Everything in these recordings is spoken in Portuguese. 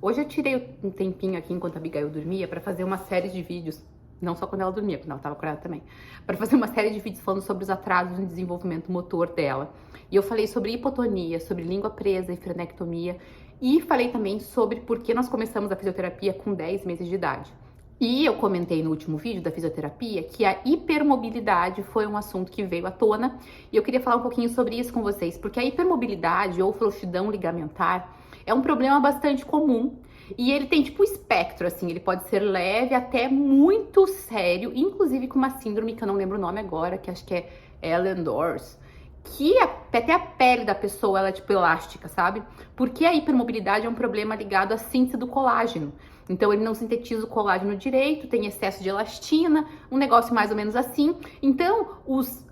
Hoje eu tirei um tempinho aqui enquanto a Abigail dormia para fazer uma série de vídeos, não só quando ela dormia, quando ela estava acordada também, para fazer uma série de vídeos falando sobre os atrasos no desenvolvimento motor dela. E eu falei sobre hipotonia, sobre língua presa e frenectomia, e falei também sobre por que nós começamos a fisioterapia com 10 meses de idade. E eu comentei no último vídeo da fisioterapia que a hipermobilidade foi um assunto que veio à tona, e eu queria falar um pouquinho sobre isso com vocês, porque a hipermobilidade ou frouxidão ligamentar é um problema bastante comum e ele tem tipo um espectro, assim, ele pode ser leve até muito sério, inclusive com uma síndrome que eu não lembro o nome agora, que acho que é Ehlers-Danlos, que até a pele da pessoa ela é tipo elástica, sabe? Porque a hipermobilidade é um problema ligado à síntese do colágeno. Então ele não sintetiza o colágeno direito, tem excesso de elastina, um negócio mais ou menos assim. Então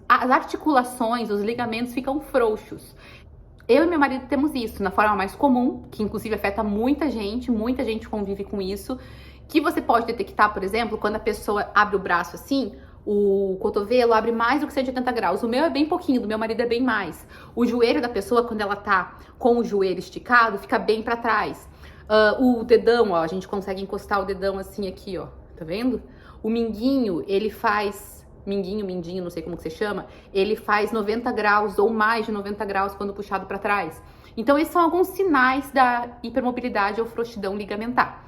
as articulações, os ligamentos ficam frouxos. Eu e meu marido temos isso na forma mais comum, que inclusive afeta muita gente convive com isso, que você pode detectar, por exemplo, quando a pessoa abre o braço assim, o cotovelo abre mais do que 180 graus. O meu é bem pouquinho, do meu marido é bem mais. O joelho da pessoa, quando ela tá com o joelho esticado, fica bem para trás. O dedão, ó, a gente consegue encostar o dedão assim aqui, ó, tá vendo? O minguinho, ele faz... mindinho, não sei como que você chama, ele faz 90 graus ou mais de 90 graus quando puxado para trás. Então, esses são alguns sinais da hipermobilidade ou frouxidão ligamentar.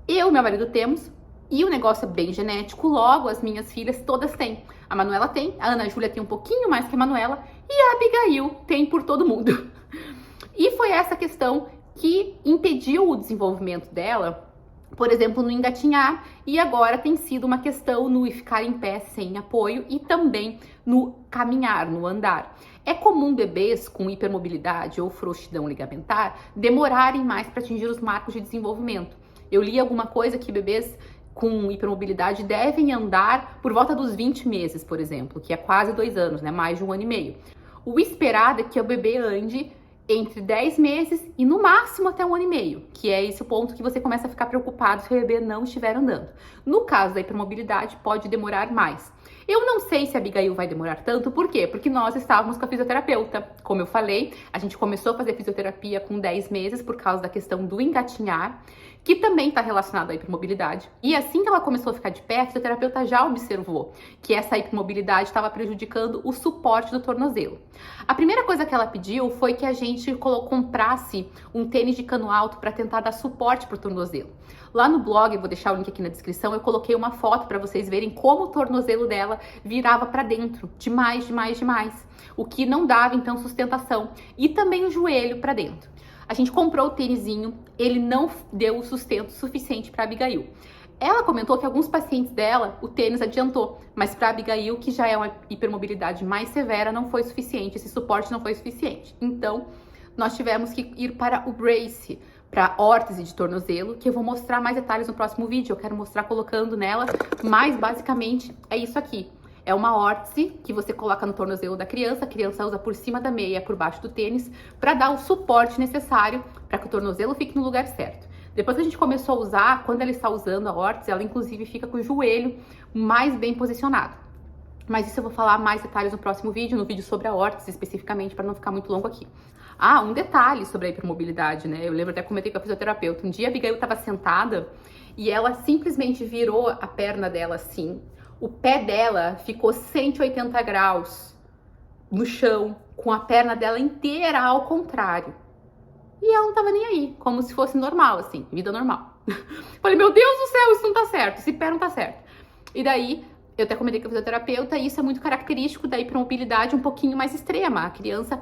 Eu e meu marido temos, e o negócio é bem genético, logo as minhas filhas todas têm. A Manuela tem, a Ana Júlia tem um pouquinho mais que a Manuela, e a Abigail tem por todo mundo. E foi essa questão que impediu o desenvolvimento dela, por exemplo, no engatinhar, e agora tem sido uma questão no ficar em pé sem apoio e também no caminhar, no andar. É comum bebês com hipermobilidade ou frouxidão ligamentar demorarem mais para atingir os marcos de desenvolvimento. Eu li alguma coisa que bebês com hipermobilidade devem andar por volta dos 20 meses, por exemplo, que é quase 2 anos, né? Mais de 1 ano e meio. O esperado é que o bebê ande entre 10 meses e no máximo até 1 ano e meio, que é esse o ponto que você começa a ficar preocupado se o bebê não estiver andando. No caso da hipermobilidade, pode demorar mais. Eu não sei se a Abigail vai demorar tanto, por quê? Porque nós estávamos com a fisioterapeuta. Como eu falei, a gente começou a fazer fisioterapia com 10 meses por causa da questão do engatinhar, que também está relacionado à hipermobilidade. E assim que ela começou a ficar de pé, a fisioterapeuta já observou que essa hipermobilidade estava prejudicando o suporte do tornozelo. A primeira coisa que ela pediu foi que a gente comprasse um tênis de cano alto para tentar dar suporte para o tornozelo. Lá no blog, eu vou deixar o link aqui na descrição, eu coloquei uma foto para vocês verem como o tornozelo dela virava para dentro, demais. O que não dava, então, sustentação. E também o joelho para dentro. A gente comprou o tênisinho, ele não deu o sustento suficiente para Abigail. Ela comentou que alguns pacientes dela, o tênis adiantou, mas para Abigail, que já é uma hipermobilidade mais severa, não foi suficiente, esse suporte não foi suficiente. Então, nós tivemos que ir para o brace, para órtese de tornozelo, que eu vou mostrar mais detalhes no próximo vídeo. Eu quero mostrar colocando nela, mas basicamente é isso aqui. É uma órtese que você coloca no tornozelo da criança, a criança usa por cima da meia, por baixo do tênis, para dar o suporte necessário para que o tornozelo fique no lugar certo. Depois que a gente começou a usar, quando ela está usando a órtese, ela inclusive fica com o joelho mais bem posicionado. Mas isso eu vou falar mais detalhes no próximo vídeo, no vídeo sobre a órtese especificamente, para não ficar muito longo aqui. Ah, um detalhe sobre a hipermobilidade, né? Eu lembro até que comentei com a fisioterapeuta. Um dia a Abigail estava sentada e ela simplesmente virou a perna dela assim. O pé dela ficou 180 graus no chão, com a perna dela inteira ao contrário. E ela não tava nem aí, como se fosse normal, assim, vida normal. Falei, meu Deus do céu, isso não tá certo, esse pé não tá certo. E daí, eu até comentei com a fisioterapeuta, e isso é muito característico da hipermobilidade um pouquinho mais extrema. A criança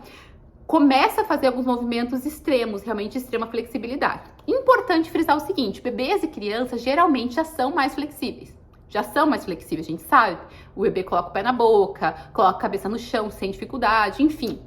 começa a fazer alguns movimentos extremos, realmente extrema flexibilidade. Importante frisar o seguinte, bebês e crianças geralmente já são mais flexíveis. A gente sabe. O bebê coloca o pé na boca, coloca a cabeça no chão sem dificuldade, enfim.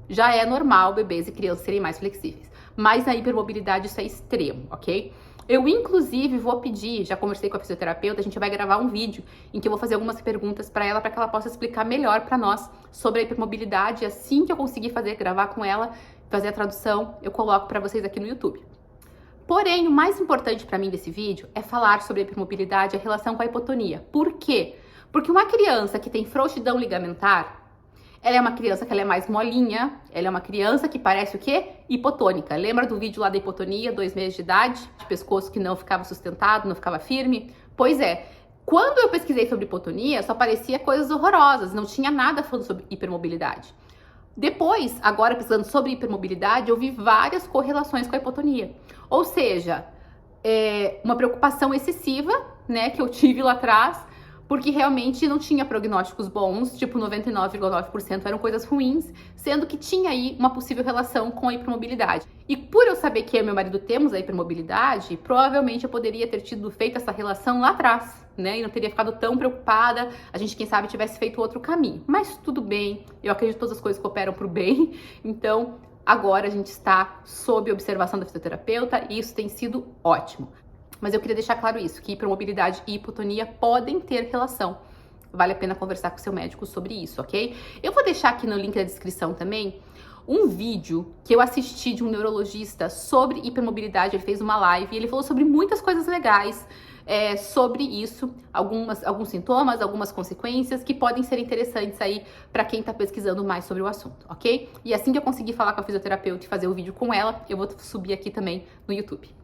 Já é normal bebês e crianças serem mais flexíveis. Mas na hipermobilidade isso é extremo, ok? Eu, inclusive, vou pedir, já conversei com a fisioterapeuta, a gente vai gravar um vídeo em que eu vou fazer algumas perguntas para ela, para que ela possa explicar melhor para nós sobre a hipermobilidade. Assim que eu conseguir gravar com ela, fazer a tradução, eu coloco para vocês aqui no YouTube. Porém, o mais importante para mim desse vídeo é falar sobre a hipermobilidade e a relação com a hipotonia. Por quê? Porque uma criança que tem frouxidão ligamentar, Ela é uma criança que ela é mais molinha, ela é uma criança que parece o quê? Hipotônica. Lembra do vídeo lá da hipotonia, 2 meses de idade? De pescoço que não ficava sustentado, não ficava firme? Pois é, quando eu pesquisei sobre hipotonia, só aparecia coisas horrorosas, não tinha nada falando sobre hipermobilidade. Depois, agora pesquisando sobre hipermobilidade, eu vi várias correlações com a hipotonia. Ou seja, uma preocupação excessiva, né, que eu tive lá atrás, porque realmente não tinha prognósticos bons, tipo 99,9% eram coisas ruins, sendo que tinha aí uma possível relação com a hipermobilidade. E por eu saber que eu e meu marido temos a hipermobilidade, provavelmente eu poderia ter feito essa relação lá atrás, né? E não teria ficado tão preocupada, a gente, quem sabe, tivesse feito outro caminho. Mas tudo bem, eu acredito que todas as coisas cooperam para o bem, então agora a gente está sob observação da fisioterapeuta e isso tem sido ótimo. Mas eu queria deixar claro isso, que hipermobilidade e hipotonia podem ter relação. Vale a pena conversar com seu médico sobre isso, ok? Eu vou deixar aqui no link da descrição também um vídeo que eu assisti de um neurologista sobre hipermobilidade. Ele fez uma live e ele falou sobre muitas coisas legais sobre isso, alguns sintomas, algumas consequências que podem ser interessantes aí para quem tá pesquisando mais sobre o assunto, ok? E assim que eu conseguir falar com a fisioterapeuta e fazer o vídeo com ela, eu vou subir aqui também no YouTube.